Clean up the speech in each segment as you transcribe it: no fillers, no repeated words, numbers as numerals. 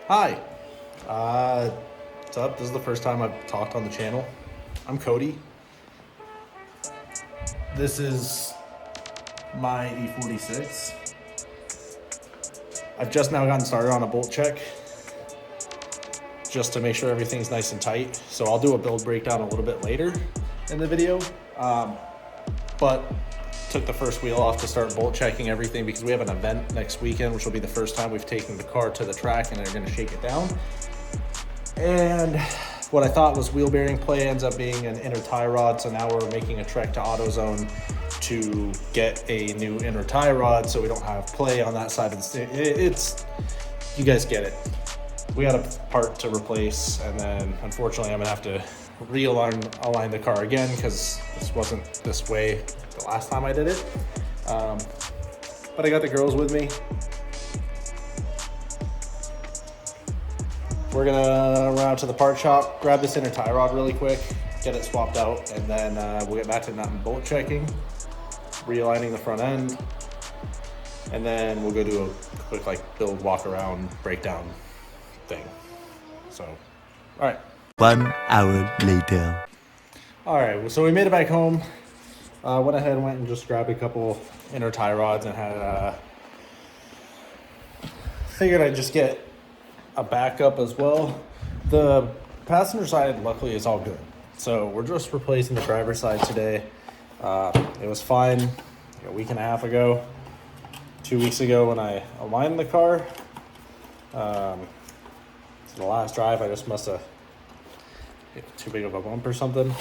Hi, what's up? This is the first time I've talked on the channel. I'm Cody. This is my E46. I've just now gotten started on a bolt check just to make sure everything's nice and tight. So I'll do a build breakdown a little bit later in the video. But took the first wheel off to start bolt checking everything because we have an event next weekend, which will be the first time we've taken the car to the track and they're gonna shake it down. And what I thought was wheel bearing play ends up being an inner tie rod. So now we're making a trek to AutoZone to get a new inner tie rod so we don't have play on that side of the stick. It's, you guys get it. We got a part to replace, and then unfortunately I'm gonna have to align the car again because this wasn't this way the last time I did it. But I got the girls with me. We're gonna run out to the part shop, grab this inner tie rod really quick, get it swapped out, and then we'll get back to nut and bolt checking, realigning the front end, and then we'll go do a quick build, walk around, breakdown thing. So, all right. 1 hour later. All right, so we made it back home. Went ahead and went and just grabbed a couple inner tie rods and had figured I'd just get a backup as well. The passenger side luckily is all good, so we're just replacing the driver's side today. It was fine a week and a half ago, 2 weeks ago when I aligned the car. So the last drive I just must have hit too big of a bump or something,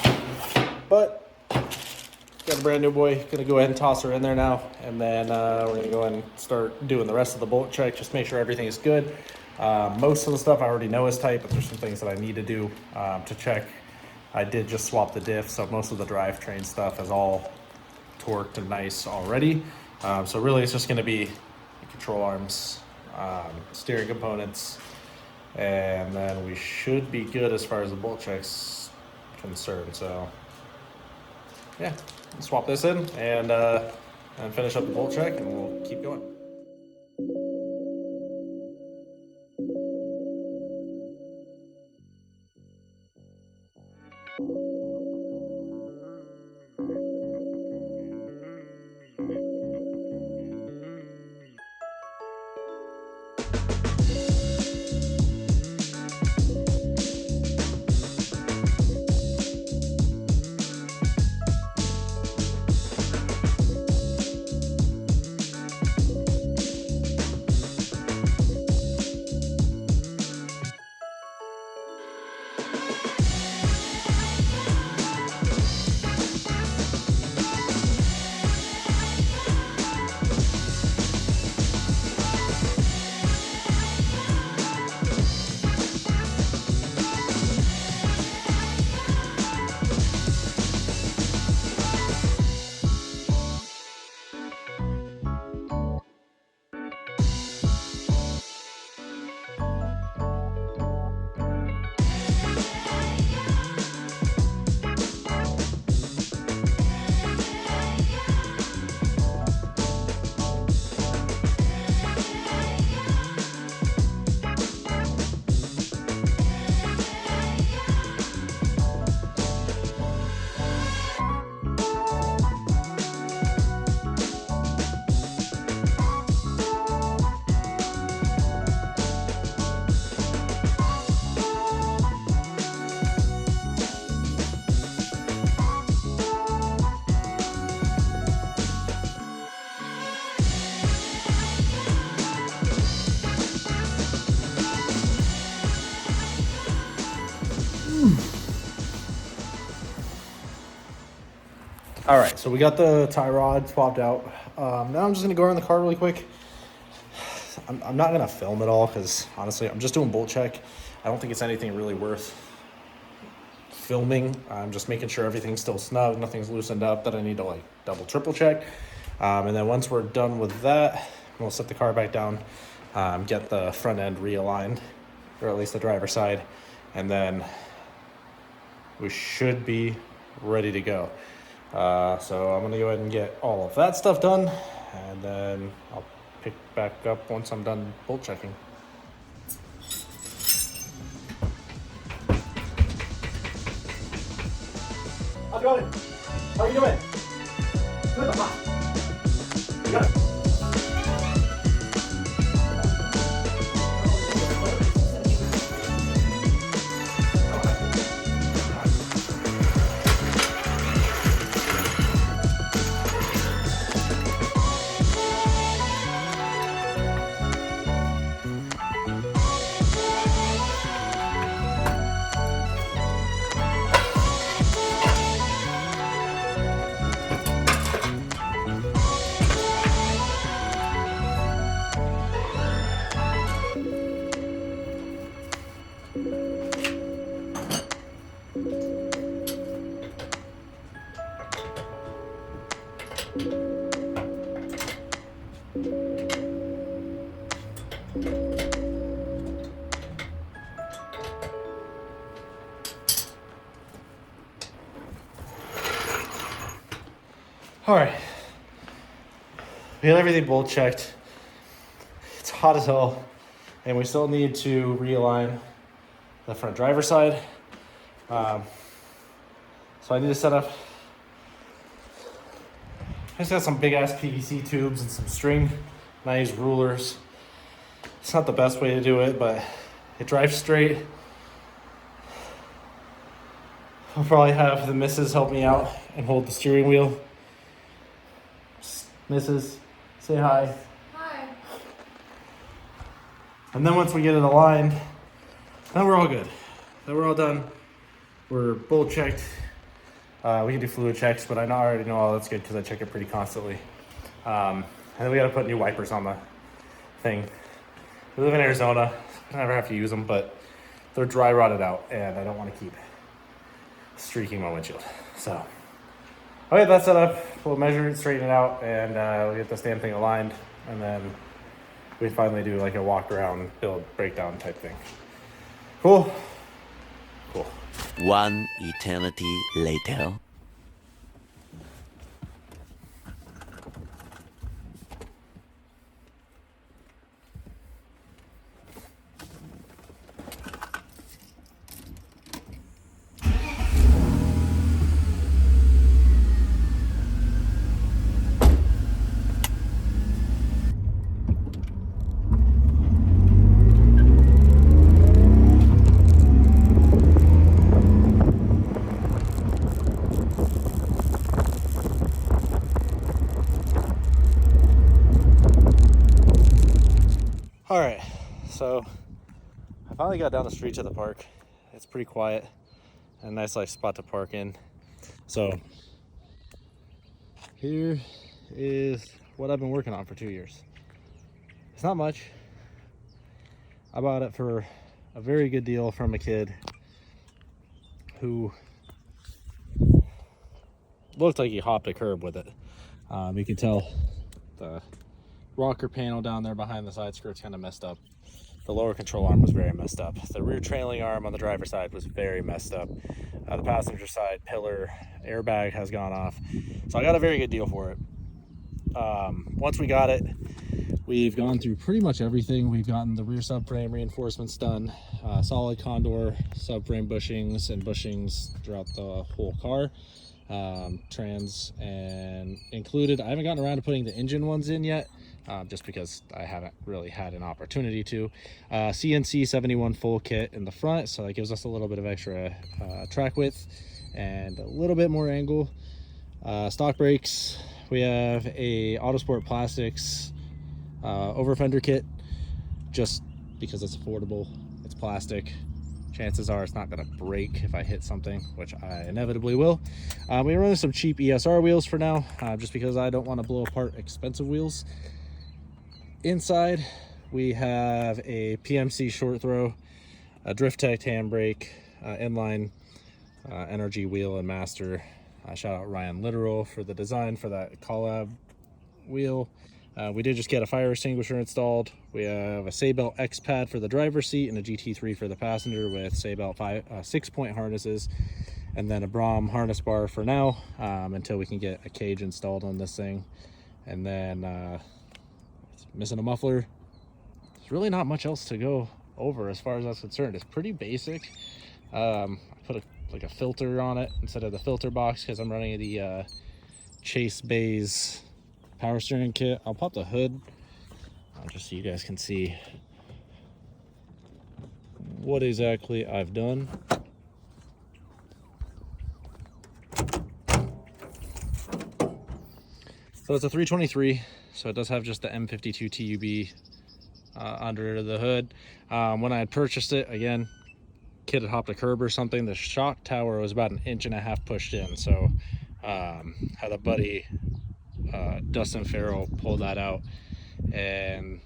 but got a brand new boy. Gonna go ahead and toss her in there now, and then we're gonna go ahead and start doing the rest of the bolt check, just make sure everything is good. Most of the stuff I already know is tight, but there's some things that I need to do to check. I did just swap the diff, so most of the drivetrain stuff is all torqued and nice already. So really it's just gonna be the control arms, steering components, and then we should be good as far as the bolt check's concerned. So yeah, swap this in and finish up the bolt check, and we'll keep going. All right, so we got the tie rod swapped out. Now I'm just gonna go around the car really quick. I'm not gonna film it all because honestly, I'm just doing bolt check. I don't think it's anything really worth filming. I'm just making sure everything's still snug, nothing's loosened up that I need to double, triple check. And then once we're done with that, we'll set the car back down, get the front end realigned, or at least the driver's side, and then we should be ready to go. So I'm gonna go ahead and get all of that stuff done, and then I'll pick back up once I'm done bolt checking. How's it going? How are you doing? Good. You got it. All right, we got everything bolt checked. It's hot as hell, and we still need to realign the front driver's side. So I need to set up. I just got some big ass PVC tubes and some string, and I use rulers. It's not the best way to do it, but it drives straight. I'll probably have the missus help me out and hold the steering wheel. Mrs., say hi. Hi. And then once we get it aligned, then we're all good. Then we're all done. We're bolt checked. We can do fluid checks, but I already know all that's good because I check it pretty constantly. And then we got to put new wipers on the thing. We live in Arizona. I never have to use them, but they're dry rotted out, and I don't want to keep streaking my windshield. So. Okay, that's set up. We'll measure it, straighten it out, and we'll get this damn thing aligned, and then we finally do like a walk around, build, breakdown type thing. Cool. Cool. One eternity later. All right, so I finally got down the street to the park. It's pretty quiet and a nice like spot to park in. So here is what I've been working on for 2 years. It's not much. I bought it for a very good deal from a kid who looked like he hopped a curb with it. You can tell the rocker panel down there behind the side skirt's kind of messed up. The lower control arm was very messed up. The rear trailing arm on the driver's side was very messed up. The passenger side pillar airbag has gone off. So I got a very good deal for it. Once we got it, we've gone through pretty much everything. We've gotten the rear subframe reinforcements done, solid condor subframe bushings and bushings throughout the whole car. Trans and included. I haven't gotten around to putting the engine ones in yet, just because I haven't really had an opportunity to. CNC 71 full kit in the front, so that gives us a little bit of extra track width and a little bit more angle. Stock brakes, we have a Autosport Plastics over fender kit, just because it's affordable. It's plastic. Chances are it's not going to break if I hit something, which I inevitably will. We're running some cheap ESR wheels for now, just because I don't want to blow apart expensive wheels. Inside, we have a PMC short throw, a Drift Tech handbrake, inline NRG wheel and master. Shout out Ryan Literal for the design for that collab wheel. We did just get a fire extinguisher installed. We have a Saybelt X pad for the driver's seat and a GT3 for the passenger with Saybelt 6-point harnesses, and then a Brom harness bar for now, until we can get a cage installed on this thing. And then it's missing a muffler. There's really not much else to go over as far as that's concerned. It's pretty basic. I put a like a filter on it instead of the filter box because I'm running the Chase Bays power steering kit. I'll pop the hood just so you guys can see what exactly I've done. So it's a 323, so it does have just the M52 TUB under the hood. When I had purchased it, again, kid had hopped a curb or something. The shock tower was about 1.5 inches pushed in, so had a buddy, Dustin Farrell, pull that out, and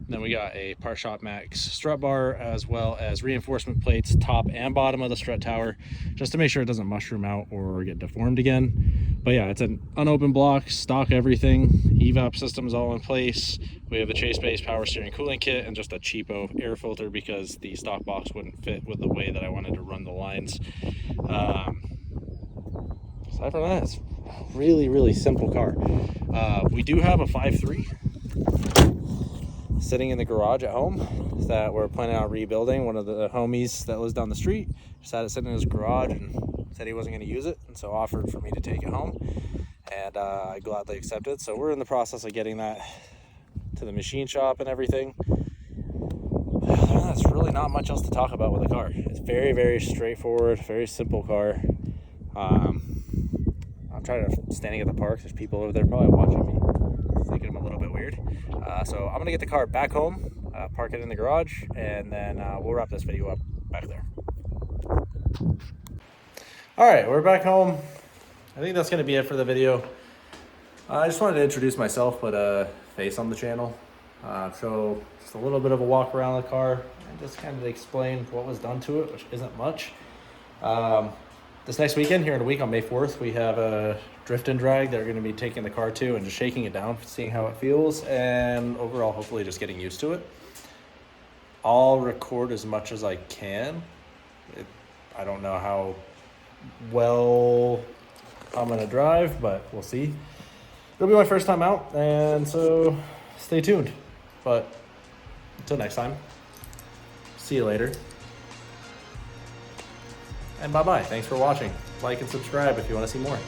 then we got a Part Shop Max strut bar as well as reinforcement plates top and bottom of the strut tower just to make sure it doesn't mushroom out or get deformed again. But yeah, it's an unopened block, stock everything, evap system's all in place. We have the Chase Base power steering cooling kit and just a cheapo air filter because the stock box wouldn't fit with the way that I wanted to run the lines. Aside from that, it's a really simple car. We do have a 5.3 sitting in the garage at home that we're planning on rebuilding. One of the homies that lives down the street just had it sitting in his garage and said he wasn't going to use it, and so offered for me to take it home, and I gladly accepted. So we're in the process of getting that to the machine shop and everything. That's really not much else to talk about with the car. It's very straightforward, very simple car. I'm trying to standing at the park. There's people over there probably watching me, thinking I'm a little bit weird. So I'm gonna get the car back home, park it in the garage, and then we'll wrap this video up back there. All right, we're back home. I think that's gonna be it for the video. I just wanted to introduce myself, put a face on the channel, show just a little bit of a walk around the car, and just kind of explain what was done to it, which isn't much. This next weekend, here in a week on May 4th, we have a drift and drag that we're going to be taking the car to and just shaking it down, seeing how it feels, and overall, hopefully just getting used to it. I'll record as much as I can. I don't know how well I'm going to drive, but we'll see. It'll be my first time out, and so stay tuned. But until next time, see you later. And bye-bye. Thanks for watching. Like and subscribe if you want to see more.